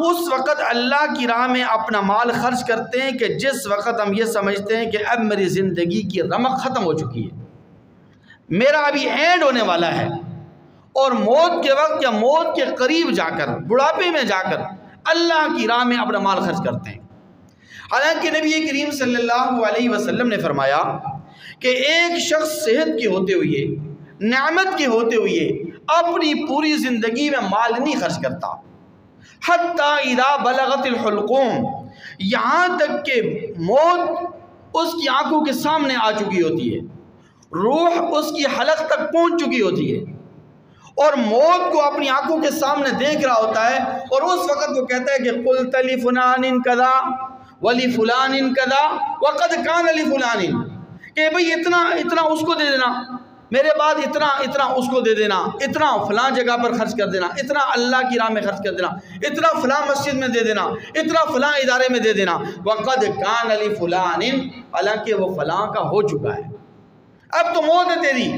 اس وقت اللہ کی راہ میں اپنا مال خرچ کرتے ہیں کہ جس وقت ہم یہ سمجھتے ہیں کہ اب میری زندگی کی رمق ختم ہو چکی ہے، میرا ابھی اینڈ ہونے والا ہے، اور موت کے وقت یا موت کے قریب جا کر، بڑھاپے میں جا کر اللہ کی راہ میں اپنا مال خرچ کرتے ہیں۔ حالانکہ نبی کریم صلی اللہ علیہ وسلم نے فرمایا کہ ایک شخص صحت کے ہوتے ہوئے، نعمت کے ہوتے ہوئے اپنی پوری زندگی میں مال نہیں خرچ کرتا، حتیٰ اذا بلغت الحلقوم، یہاں تک کہ موت اس کی آنکھوں کے سامنے آ چکی ہوتی ہے، روح اس کی حلق تک پہنچ چکی ہوتی ہے، اور موت کو اپنی آنکھوں کے سامنے دیکھ رہا ہوتا ہے، اور اس وقت وہ کہتا ہے کہ قلت لفلان کذا ولفلان کذا وقد کان لفلان، کہ بھئی اتنا اس کو دے دینا، میرے بعد اتنا اس کو دے دینا، اتنا فلاں جگہ پر خرچ کر دینا، اتنا اللہ کی راہ میں خرچ کر دینا، اتنا فلاں مسجد میں دے دینا، اتنا فلاں ادارے میں دے دینا، وقد کان لفلان، حالانکہ وہ فلاں کا ہو چکا ہے، اب تو موت ہے تیری،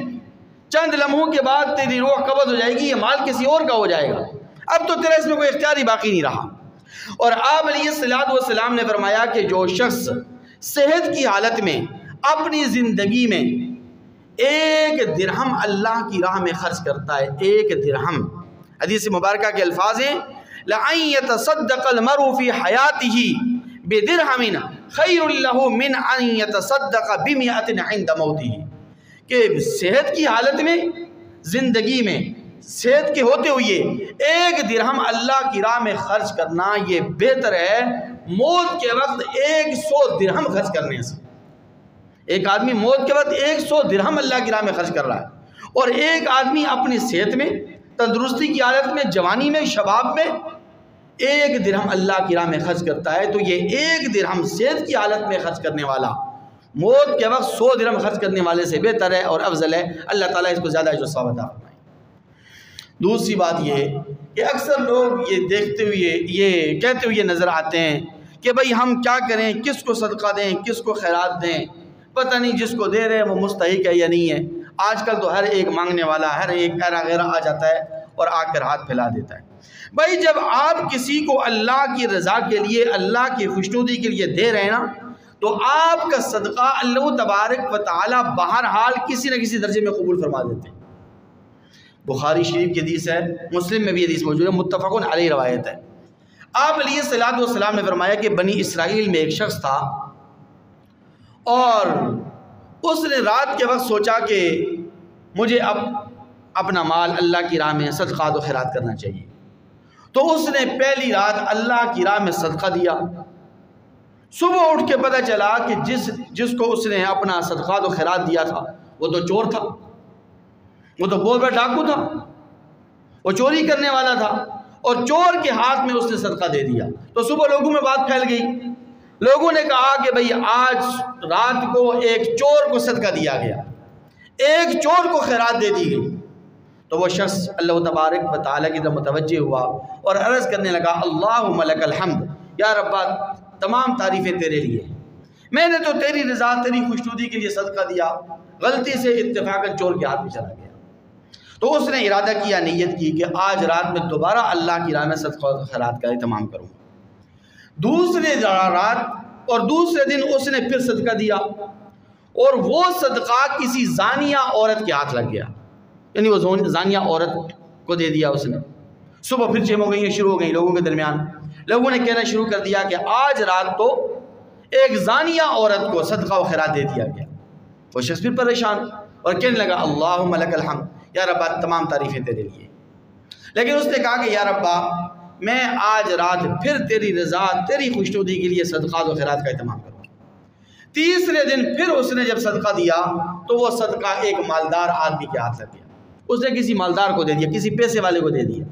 چند لمحوں کے بعد تیری روح قبض ہو جائے گی، یہ مال کسی اور کا ہو جائے گا، اب تو تیرا اس میں کوئی اختیاری باقی نہیں رہا۔ اور آپ علیہ السلام نے فرمایا کہ جو شخص صحت کی حالت میں اپنی زندگی میں 1 درہم اللہ کی راہ میں خرچ کرتا ہے، 1 درہم، حدیث مبارکہ کے الفاظ ہیں لَأَن يَتَصَدَّقَ الْمَرْءُ فِي حَيَاتِهِ بِدِرْهَمٍ خَيْرٌ لَهُ مِنْ أَن يَتَصَدَّقَ بِمِئَةٍ عِنْدَ مَوْتِهِ، کہ صحت کی حالت میں، زندگی میں صحت کے ہوتے ہوئے 1 درہم اللہ کی راہ میں خرچ کرنا یہ بہتر ہے موت کے وقت 100 درہم خرچ کرنے سے۔ ایک آدمی موت کے وقت 100 درہم اللہ کی راہ میں خرچ کر رہا ہے، اور ایک آدمی اپنی صحت میں، تندرستی کی حالت میں، جوانی میں، شباب میں 1 درہم اللہ کی راہ میں خرچ کرتا ہے، تو یہ 1 درہم صحت کی حالت میں خرچ کرنے والا موت کے وقت 100 درہم خرچ کرنے والے سے بہتر ہے اور افضل ہے۔ اللہ تعالیٰ اس کو زیادہ اجر و ثواب عطا فرمائے۔ دوسری بات یہ کہ اکثر لوگ یہ دیکھتے ہوئے، یہ کہتے ہوئے نظر آتے ہیں کہ بھئی ہم کیا کریں، کس کو صدقہ دیں، کس کو خیرات دیں، پتہ نہیں جس کو دے رہے ہیں وہ مستحق ہے یا نہیں ہے۔ آج کل تو ہر ایک مانگنے والا، ہر ایک ایرا غیرہ آ جاتا ہے اور آ کر ہاتھ پھیلا دیتا ہے۔ بھائی جب آپ کسی کو اللہ کی رضا کے لیے، اللہ کی خوشنودی کے لیے دے رہے ہیں نا، تو آپ کا صدقہ اللہ تبارک و تعالی بہرحال کسی نہ کسی درجے میں قبول فرما دیتے ہیں۔ بخاری شریف کی حدیث ہے، مسلم میں بھی حدیث موجود ہے، متفقن علیہ روایت ہے۔ آپ علیہ السلام نے فرمایا کہ بنی اسرائیل میں ایک شخص تھا، اور اس نے رات کے وقت سوچا کہ مجھے اب اپنا مال اللہ کی راہ میں صدقات و خیرات کرنا چاہیے، تو اس نے پہلی رات اللہ کی راہ میں صدقہ دیا۔ صبح اٹھ کے پتہ چلا کہ جس کو اس نے اپنا صدقات و خیرات دیا تھا وہ تو چور تھا، وہ تو بہت بڑا ڈاکو تھا، وہ چوری کرنے والا تھا، اور چور کے ہاتھ میں اس نے صدقہ دے دیا۔ تو صبح لوگوں میں بات پھیل گئی، لوگوں نے کہا کہ بھئی آج رات کو ایک چور کو صدقہ دیا گیا، ایک چور کو خیرات دے دی گئی۔ تو وہ شخص اللہ تبارک و تعالیٰ کی طرف متوجہ ہوا اور عرض کرنے لگا اللہم لک الحمد، یا ربا تمام تعریفیں تیرے لیے، میں نے تو تیری رضا، تیری خوشنودی کے لیے صدقہ دیا، غلطی سے اتفاقاً چور کے ہاتھ میں چلا گیا۔ تو اس نے ارادہ کیا، نیت کی کہ آج رات میں دوبارہ اللہ کی راہ میں صدقہ و خیرات کا اہتمام کروں۔ دوسرے رات اور دوسرے دن اس نے پھر صدقہ دیا، اور وہ صدقہ کسی زانیہ عورت کے ہاتھ لگ گیا، یعنی وہ زانیہ عورت کو دے دیا اس نے۔ صبح پھر جمع ہو گئی، شروع ہو گئی لوگوں کے درمیان، لوگوں نے کہنا شروع کر دیا کہ آج رات تو ایک زانیہ عورت کو صدقہ و خیرات دے دیا گیا۔ وہ شخص پھر پریشان اور کہنے لگا اللہم لک الحمد، یا ربا تمام تعریفیں تیرے لیے، لیکن اس نے کہا کہ یا ربا میں آج رات پھر تیری رضا، تیری خوشنودی کے لیے صدقات و خیرات کا اہتمام کروں۔ تیسرے دن پھر اس نے جب صدقہ دیا تو وہ صدقہ ایک مالدار آدمی کے ہاتھ لگ گیا، اس نے کسی مالدار کو دے دیا، کسی پیسے والے کو دے دیا۔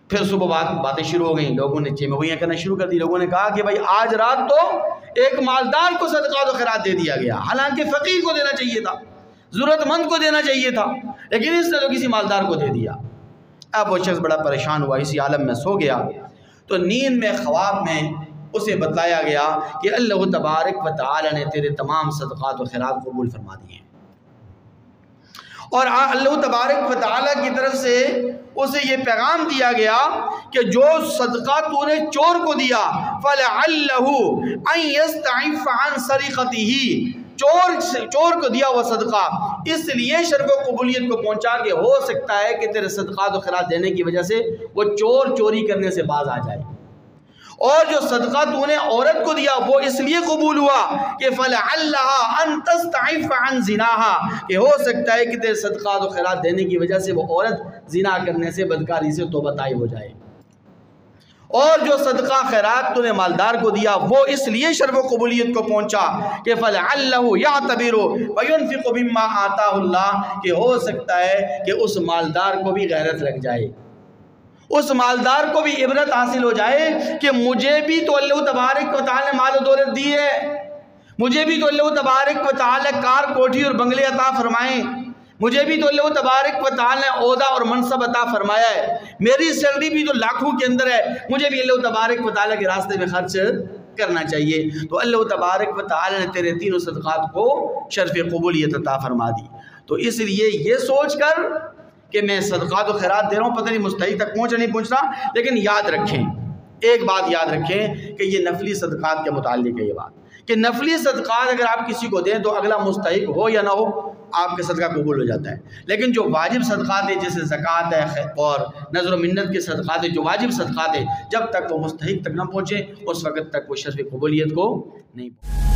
پھر صبح باتیں شروع ہو گئیں، لوگوں نے چیمگوئیاں کرنا شروع کر دی، لوگوں نے کہا کہ بھائی آج رات تو ایک مالدار کو صدقات و خیرات دے دیا گیا، حالانکہ فقیر کو دینا چاہیے تھا، ضرورت مند کو دینا چاہیے تھا، لیکن اس نے تو کسی مالدار کو دے دیا۔ اب وہ شخص بڑا پریشان ہوا، اسی عالم میں سو گیا، تو نیند میں، خواب میں اسے بتلایا گیا کہ اللہ تبارک و تعالی نے تیرے تمام صدقات و خیرات قبول فرما دیے ہیں، اور اللہ تبارک و تعالیٰ کی طرف سے اسے یہ پیغام دیا گیا کہ جو صدقہ تو نے چور کو دیا فَلَعَلَّهُ أَن يَسْتَعِفَّ عَن سَرِقَتِهِ، چور کو دیا وہ صدقہ اس لیے شرف و قبولیت کو پہنچا کہ ہو سکتا ہے کہ تیرے صدقات و خیرات دینے کی وجہ سے وہ چور چوری کرنے سے باز آ جائے، اور جو صدقہ تو نے عورت کو دیا وہ اس لیے قبول ہوا کہ فَلَعَلَّهَا أَن تَسْتَعِفَّ عَن زِنَاهَا، کہ ہو سکتا ہے کہ تیرے صدقات و خیرات دینے کی وجہ سے وہ عورت زنا کرنے سے، بدکاری سے توبہ طائب ہو جائے۔ اور جو صدقہ خیرات تو نے مالدار کو دیا وہ اس لیے شرف و قبولیت کو پہنچا کہ فَلَعَلَّهُ يَعْتَبِرُ وَيُنْفِقُ مِمَّا آتَاهُ اللَّهُ، کہ ہو سکتا ہے کہ اس مالدار کو بھی غیرت لگ جائے، اس مالدار کو بھی عبرت حاصل ہو جائے کہ مجھے بھی تو اللہ تبارک و تعالی نے مال و دولت دی ہے، مجھے بھی تو اللہ تبارک و تعالی کار کوٹھی اور بنگلے عطا فرمائیں، مجھے بھی تو اللہ تبارک و تعالی نے عہدہ اور منصب عطا فرمایا ہے، میری سیلری بھی تو لاکھوں کے اندر ہے، مجھے بھی اللہ تبارک و تعالی کے راستے میں خرچ کرنا چاہیے۔ تو اللہ تبارک و تعالی نے تیرے تینوں صدقات کو شرف قبولیت عطا فرما دی۔ تو اس لیے یہ سوچ کر کہ میں صدقات و خیرات دے رہا ہوں، پتہ نہیں مستحق تک پہنچ نہیں پہنچ رہا، لیکن یاد رکھیں، ایک بات یاد رکھیں کہ یہ نفلی صدقات کے متعلق ہے یہ بات، کہ نفلی صدقات اگر آپ کسی کو دیں تو اگلا مستحق ہو یا نہ ہو آپ کا صدقہ قبول ہو جاتا ہے، لیکن جو واجب صدقات ہیں جیسے زکوٰۃ ہے اور نذر و منت کے صدقات ہیں، جو واجب صدقات ہیں، جب تک وہ مستحق تک نہ پہنچے اس وقت تک وہ شرف قبولیت کو نہیں پہنچے۔